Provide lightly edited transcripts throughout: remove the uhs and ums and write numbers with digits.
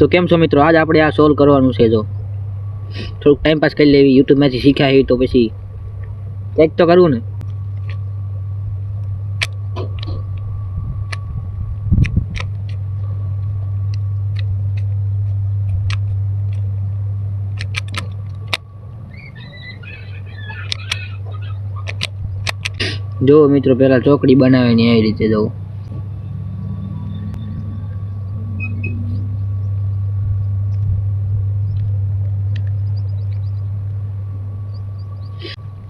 તો કેમ છો મિત્રો, આજ આપણે આ સોલ્વ કરવાનું છે। જો થોડુંક ટાઈમ પાસ કરી લેવી, યુટ્યુબમાંથી શીખ્યા હોય તો પછી કંઈક તો કરવું ને। જો મિત્રો પહેલા ચોકડી બનાવવાની આવી રીતે જો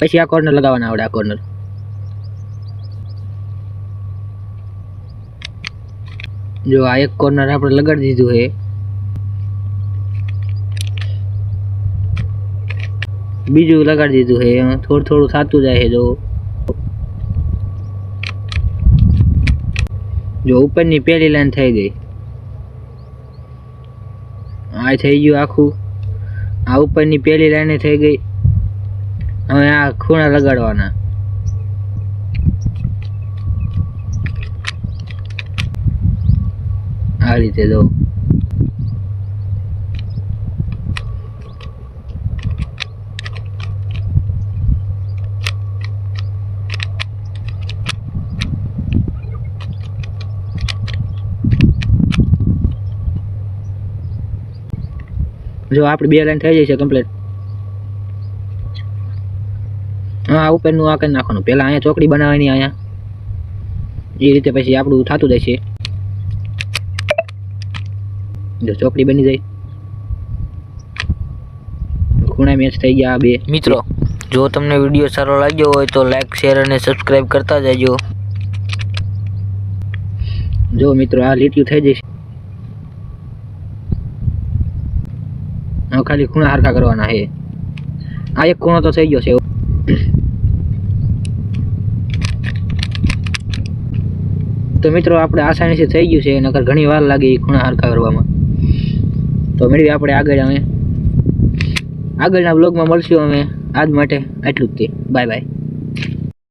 પછી આ કોર્નર લગાવવાના આવડે। આ કોર્નર જો આ એક કોર્નર આપણે લગાડી દીધું છે, બીજું લગાડી દીધું છે, થોડું થોડું થતું જાય છે। જો ઉપરની પહેલી લાઈન થઈ ગઈ, આ થઈ ગયું આખું। આ ઉપરની પહેલી લાઈન થઈ ગઈ। હવે આ ખૂણા લગાડવાના, આ રીતે જો આપણી બે લાઈન થઈ જશે કમ્પ્લીટ। હા ઉપરનું આ કરી નાખવાનું, પહેલા અહીંયા ચોકડી બનાવવાની, અહીંયા એ રીતે પછી આપણું થતું જશે। જો ચોકડી બની જાય, ખૂણા મેચ થઈ ગયા આ બે। મિત્રો જો તમને વિડીયો સારો લાગ્યો હોય તો લાઈક, શેર અને સબસ્ક્રાઇબ કરતા જજો। જો મિત્રો આ લીટીઓ થઈ જશે, ખાલી ખૂણા હરખા કરવાના છે। આ એક ખૂણો તો થઈ ગયો છે। તો મિત્રો આપણે આસાનીથી થઈ ગયું છે, નકર ઘણી વાર લાગે એ ખૂણા હરખા કરવામાં। તો મેળવી આપણે આગળના બ્લોગમાં મળશું। અમે આજ માટે આટલું જ તે, બાય બાય।